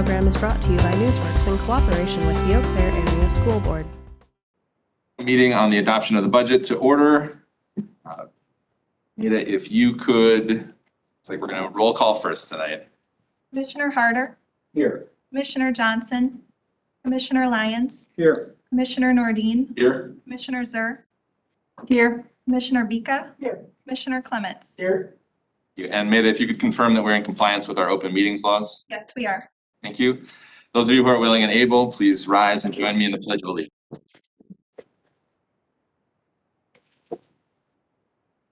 program is brought to you by Newsworks in cooperation with the Eau Claire Area School Board. Meeting on the adoption of the budget to order. Nita, if you could, it's like we're going to roll call first tonight. Commissioner Harder. Here. Commissioner Johnson. Commissioner Lyons. Here. Commissioner Nordin. Here. Commissioner Zur. Here. Commissioner Bika. Here. Commissioner Clements. Here. And Nita, if you could confirm that we're in compliance with our open meetings laws. Yes, we are. Thank you. Those of you who are willing and able, please rise and join me in the Pledge of Allegiance.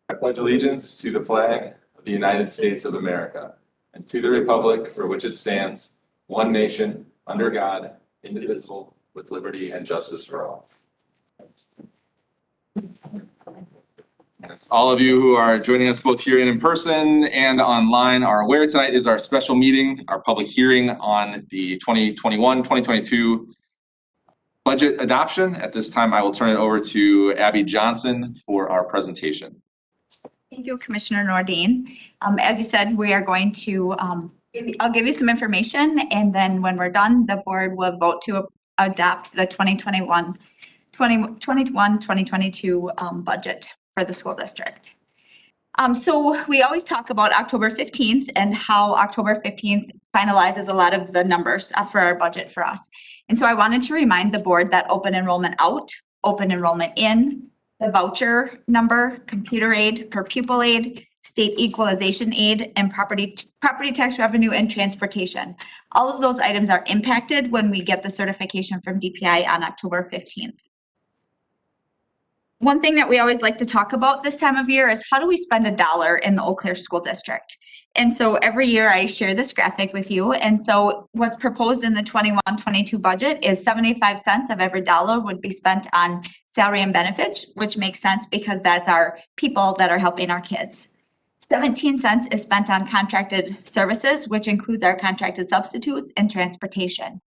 I pledge allegiance to the flag of the United States of America and to the republic for which it stands, one nation, under God, indivisible, with liberty and justice for all. As all of you who are joining us both here and in person and online are aware, tonight is our special meeting, our public hearing on the 2021-2022 budget adoption. At this time, I will turn it over to Abby Johnson for our presentation. Thank you, Commissioner Nordin. As you said, we are going to, I'll give you some information, and then when we're done, the board will vote to adopt the 2021-2022 budget for the school district. So we always talk about October 15th and how October 15th finalizes a lot of the numbers for our budget for us. And so I wanted to remind the board that open enrollment out, open enrollment in, the voucher number, computer aid, per pupil aid, state equalization aid, and property tax revenue and transportation. All of those items are impacted when we get the certification from DPI on October 15th. One thing that we always like to talk about this time of year is how do we spend $1 in the Eau Claire School District? And so every year I share this graphic with you. And so what's proposed in the 21-22 budget is 75 cents of every dollar would be spent on salary and benefits, which makes sense because that's our people that are helping our kids. 17 cents is spent on contracted services, which includes our contracted substitutes and transportation.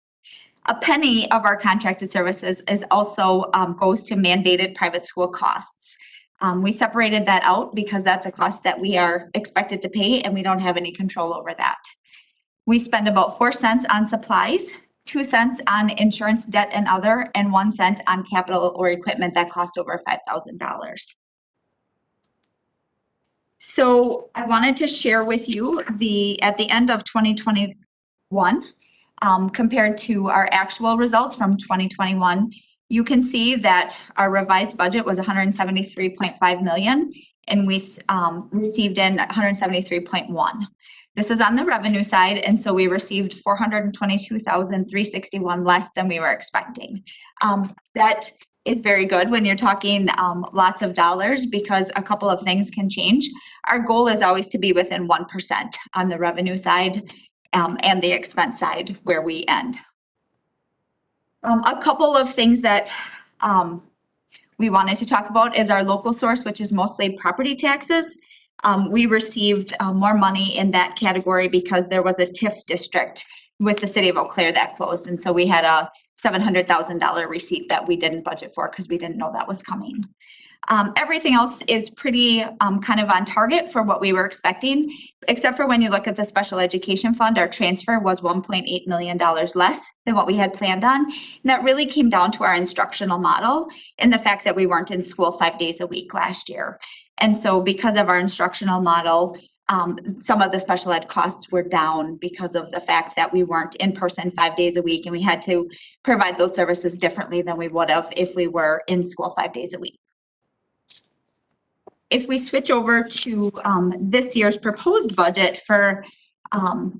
A penny of our contracted services is also goes to mandated private school costs. We separated that out because that's a cost that we are expected to pay and we don't have any control over that. We spend about 4 cents on supplies, 2 cents on insurance, debt, and other, and 1 cent on capital or equipment that costs over $5,000. So I wanted to share with you at the end of 2021, compared to our actual results from 2021, you can see that our revised budget was $173.5 million, and we received in $173.1. This is on the revenue side, and so we received $422,361 less than we were expecting. That is very good when you're talking lots of dollars because a couple of things can change. Our goal is always to be within 1% on the revenue side and the expense side where we end. A couple of things that we wanted to talk about is our local source, which is mostly property taxes. We received more money in that category because there was a TIF district with the city of Eau Claire that closed. And so we had a $700,000 receipt that we didn't budget for because we didn't know that was coming. Everything else is pretty kind of on target for what we were expecting, except for when you look at the special education fund, our transfer was $1.8 million less than what we had planned on. And that really came down to our instructional model and the fact that we weren't in school 5 days a week last year. And so because of our instructional model, some of the special ed costs were down because of the fact that we weren't in person 5 days a week and we had to provide those services differently than we would have if we were in school 5 days a week. If we switch over to this year's proposed budget for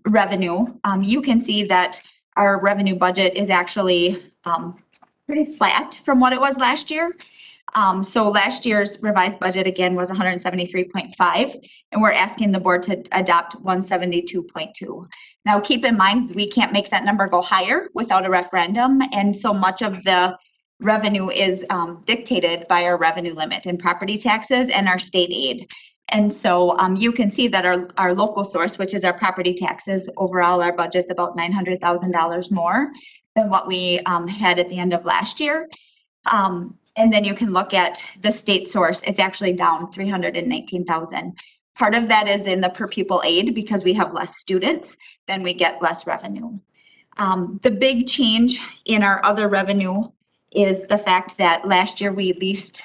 revenue, you can see that our revenue budget is actually pretty flat from what it was last year. So last year's revised budget again was 173.5, and we're asking the board to adopt 172.2. Now keep in mind, we can't make that number go higher without a referendum, and so much of the revenue is dictated by our revenue limit in property taxes and our state aid. And so you can see that our local source, which is our property taxes, overall our budget's about $900,000 more than what we had at the end of last year. And then you can look at the state source, it's actually down $319,000. Part of that is in the per pupil aid because we have less students, then we get less revenue. The big change in our other revenue is the fact that last year we leased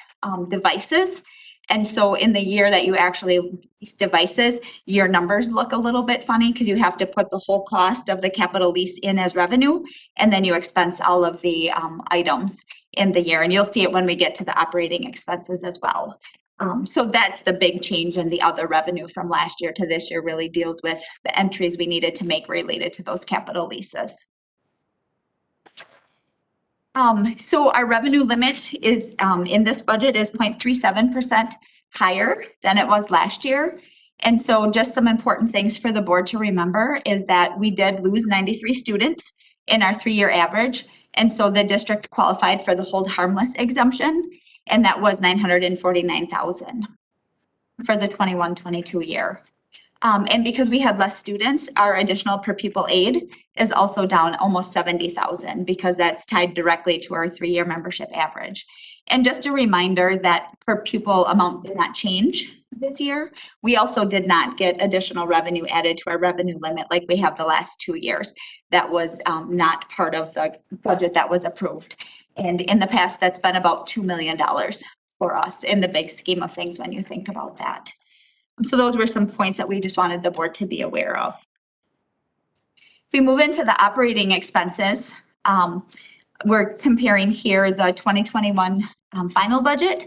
devices. And so in the year that you actually lease devices, your numbers look a little bit funny because you have to put the whole cost of the capital lease in as revenue, and then you expense all of the items in the year. And you'll see it when we get to the operating expenses as well. So that's the big change in the other revenue from last year to this year, really deals with the entries we needed to make related to those capital leases. So our revenue limit is, in this budget is 0.37% higher than it was last year. And so just some important things for the board to remember is that we did lose 93 students in our 3-year average. And so the district qualified for the hold harmless exemption, and that was $949,000 for the 21-22 year. And because we had less students, our additional per pupil aid is also down almost 70,000 because that's tied directly to our 3-year membership average. And just a reminder that per pupil amount did not change this year. We also did not get additional revenue added to our revenue limit like we have the last 2 years. That was not part of the budget that was approved. And in the past, that's been about $2 million for us in the big scheme of things when you think about that. So those were some points that we just wanted the board to be aware of. If we move into the operating expenses, we're comparing here the 2021 final budget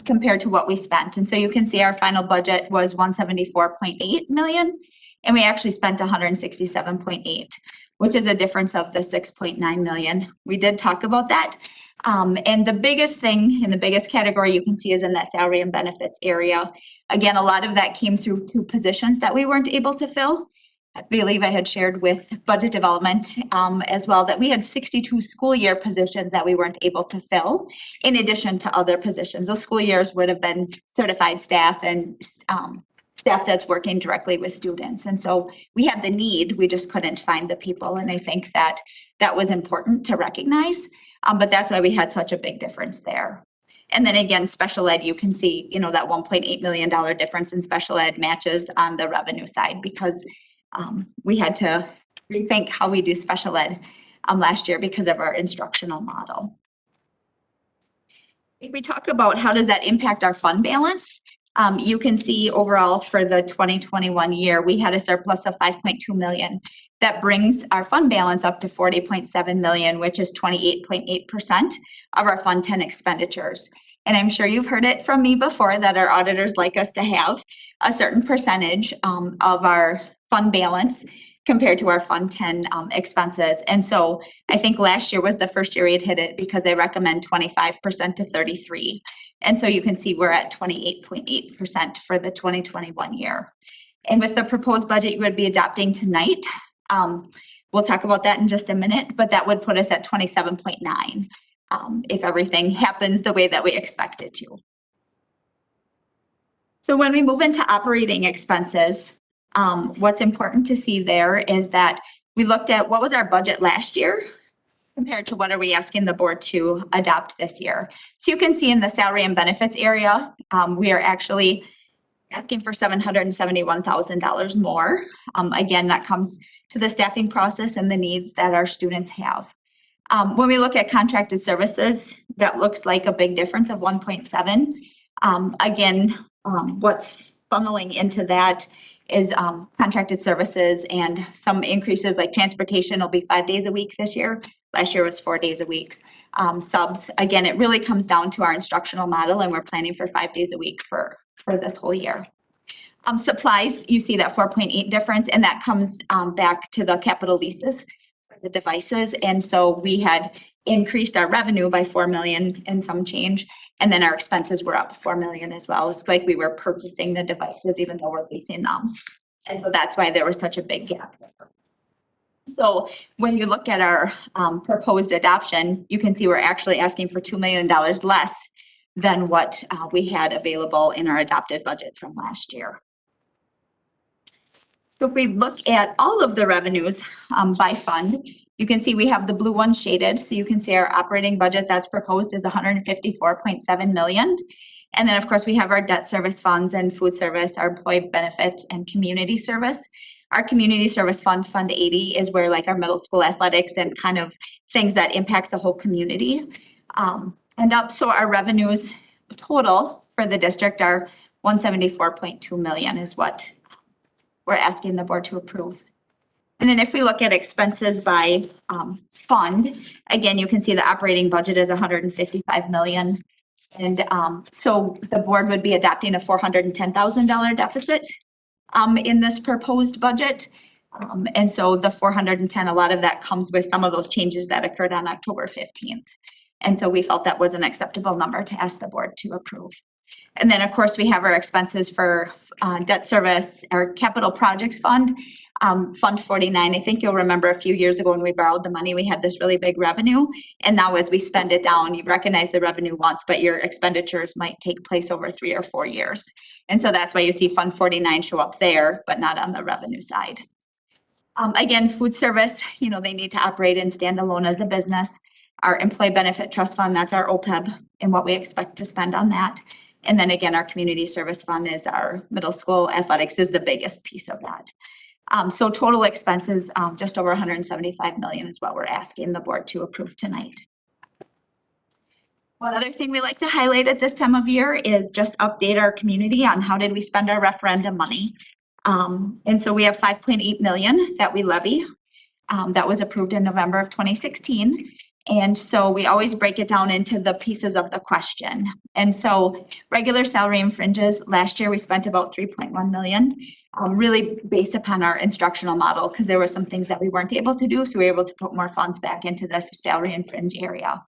compared to what we spent. And so you can see our final budget was 174.8 million, and we actually spent 167.8, which is a difference of the 6.9 million. We did talk about that. And the biggest thing in the biggest category you can see is in that salary and benefits area. Again, a lot of that came through 2 positions that we weren't able to fill. I believe I had shared with budget development as well that we had 62 school year positions that we weren't able to fill, in addition to other positions. Those school years would have been certified staff and staff that's working directly with students. And so we had the need, we just couldn't find the people. And I think that that was important to recognize. But that's why we had such a big difference there. And then again, special ed, you can see, you know, that $1.8 million difference in special ed matches on the revenue side because we had to rethink how we do special ed last year because of our instructional model. If we talk about how does that impact our fund balance, you can see overall for the 2021 year, we had a surplus of 5.2 million. That brings our fund balance up to 40.7 million, which is 28.8% of our Fund 10 expenditures. And I'm sure you've heard it from me before that our auditors like us to have a certain percentage of our fund balance compared to our Fund 10 expenses. And so I think last year was the first year we had hit it because they recommend 25% to 33%. And so you can see we're at 28.8% for the 2021 year. And with the proposed budget you would be adopting tonight, we'll talk about that in just a minute, but that would put us at 27.9 if everything happens the way that we expect it to. So when we move into operating expenses, what's important to see there is that we looked at what was our budget last year compared to what are we asking the board to adopt this year. So you can see in the salary and benefits area, we are actually asking for $771,000 more. Again, that comes to the staffing process and the needs that our students have. When we look at contracted services, that looks like a big difference of 1.7. Again, what's funneling into that is contracted services and some increases like transportation will be 5 days a week this year. Last year was 4 days a week. Subs, again, it really comes down to our instructional model and we're planning for 5 days a week for this whole year. Supplies, you see that 4.8 difference, and that comes back to the capital leases for the devices. And so we had increased our revenue by 4 million and some change, and then our expenses were up 4 million as well. It's like we were purchasing the devices even though we're leasing them. And so that's why there was such a big gap there. So when you look at our proposed adoption, you can see we're actually asking for $2 million less than what we had available in our adopted budget from last year. So if we look at all of the revenues by fund, you can see we have the blue one shaded. So you can see our operating budget that's proposed is 154.7 million. And then of course we have our debt service funds and food service, our employee benefit and community service. Our community service fund, Fund 80, is where like our middle school athletics and kind of things that impact the whole community end up. So our revenues total for the district are 174.2 million is what we're asking the board to approve. And then if we look at expenses by fund, again, you can see the operating budget is 155 million. And so the board would be adopting a $410,000 deficit in this proposed budget. And so the 410, a lot of that comes with some of those changes that occurred on October 15th. And so we felt that was an acceptable number to ask the board to approve. And then, of course, we have our expenses for debt service, our capital projects fund, Fund 49. I think you'll remember a few years ago when we borrowed the money, we had this really big revenue. And now as we spend it down, you recognize the revenue once, but your expenditures might take place over 3 or 4 years. And so that's why you see Fund 49 show up there, but not on the revenue side. Again, food service, you know, they need to operate and stand alone as a business. Our employee benefit trust fund, that's our OPEB and what we expect to spend on that. And then again, our community service fund is our middle school athletics is the biggest piece of that. So total expenses, just over 175 million is what we're asking the board to approve tonight. One other thing we like to highlight at this time of year is just update our community on how did we spend our referendum money. And so we have 5.8 million that we levy. That was approved in November of 2016. And so we always break it down into the pieces of the question. And so regular salary and fringes, last year we spent about 3.1 million, really based upon our instructional model, because there were some things that we weren't able to do. So we were able to put more funds back into the salary and fringe area.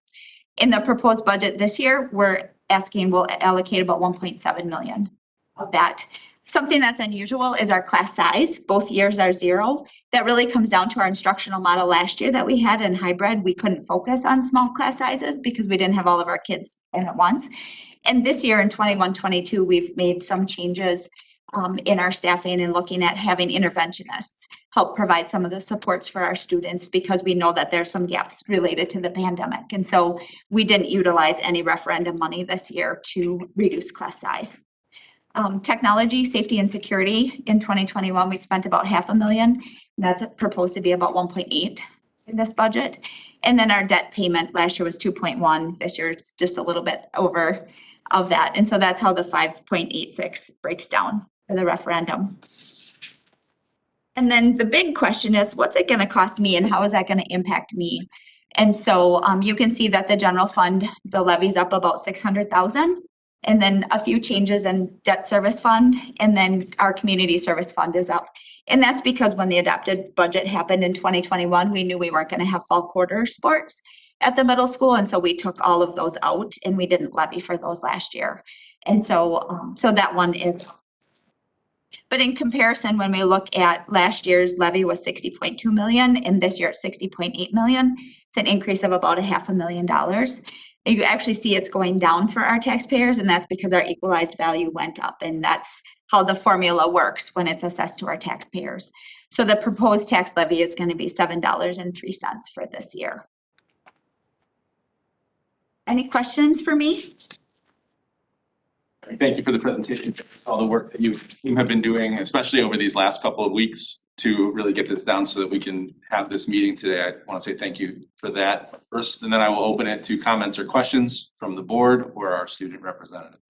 In the proposed budget this year, we're asking we'll allocate about 1.7 million of that. Something that's unusual is our class size. Both years are 0. That really comes down to our instructional model last year that we had in hybrid. We couldn't focus on small class sizes because we didn't have all of our kids in at once. And this year in 21-22, we've made some changes in our staffing and looking at having interventionists help provide some of the supports for our students because we know that there's some gaps related to the pandemic. And so we didn't utilize any referendum money this year to reduce class size. Technology, safety, and security in 2021, we spent about $500,000. That's proposed to be about 1.8 in this budget. And then our debt payment last year was 2.1. This year it's just a little bit over of that. And so that's how the 5.86 breaks down for the referendum. And then the big question is, what's it going to cost me and how is that going to impact me? And so you can see that the general fund, the levy's up about 600,000. And then a few changes in debt service fund, and then our community service fund is up. And that's because when the adopted budget happened in 2021, we knew we weren't going to have fall quarter sports at the middle school. And so we took all of those out and we didn't levy for those last year. And so, so that one is. But in comparison, when we look at last year's levy was 60.2 million and this year it's 60.8 million. It's an increase of about $500,000. You actually see it's going down for our taxpayers, and that's because our equalized value went up, and that's how the formula works when it's assessed to our taxpayers. So the proposed tax levy is going to be $7.03 for this year. Any questions for me? Thank you for the presentation, all the work that you have been doing, especially over these last couple of weeks to really get this down so that we can have this meeting today. I want to say thank you for that first, and then I will open it to comments or questions from the board or our student representative.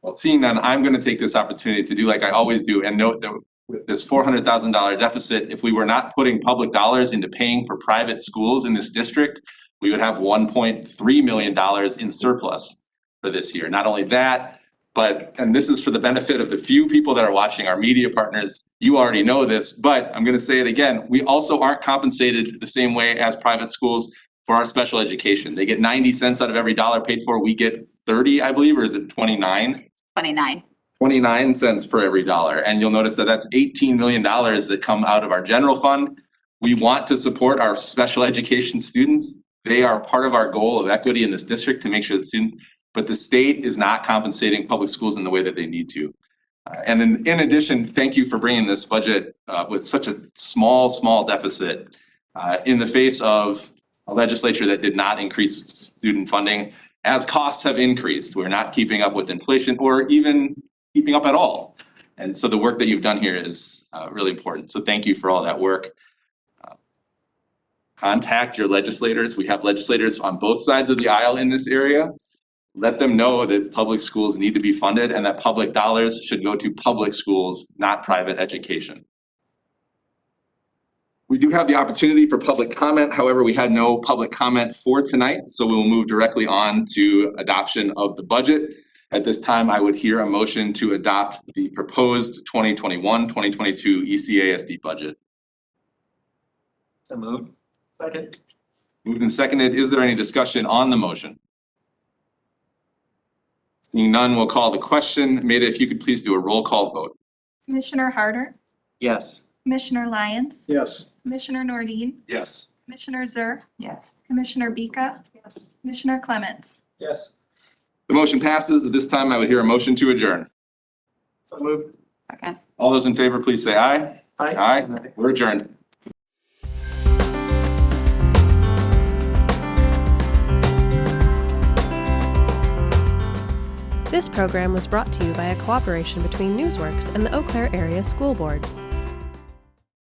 Well, seeing none, I'm going to take this opportunity to do like I always do and note that with this $400,000 deficit, if we were not putting public dollars into paying for private schools in this district, we would have $1.3 million in surplus for this year. Not only that, but, and this is for the benefit of the few people that are watching, our media partners, you already know this, but I'm going to say it again. We also aren't compensated the same way as private schools for our special education. They get 90 cents out of every dollar paid for. We get 30, I believe, or is it 29? 29. 29 cents per every dollar. And you'll notice that that's $18 million that come out of our general fund. We want to support our special education students. They are part of our goal of equity in this district to make sure that students, but the state is not compensating public schools in the way that they need to. And then in addition, thank you for bringing this budget with such a small deficit in the face of a legislature that did not increase student funding as costs have increased. We're not keeping up with inflation or even keeping up at all. And so the work that you've done here is really important. So thank you for all that work. Contact your legislators. We have legislators on both sides of the aisle in this area. Let them know that public schools need to be funded and that public dollars should go to public schools, not private education. We do have the opportunity for public comment. However, we had no public comment for tonight, so we will move directly on to adoption of the budget. At this time, I would hear a motion to adopt the proposed 2021-2022 ECASD budget. So moved. Second. Moved and seconded. Is there any discussion on the motion? Seeing none, we'll call the question. Maida, if you could please do a roll call vote. Commissioner Harder, Yes. Commissioner Lyons, Yes. Commissioner Nordin, Yes. Commissioner Zur, Yes. Commissioner Bika, Yes. Commissioner Clements. Yes. The motion passes. At this time, I would hear a motion to adjourn. So moved. Second. All those in favor, please say aye. Aye. We're adjourned. This program was brought to you by a cooperation between Newsworks and the Eau Claire Area School Board.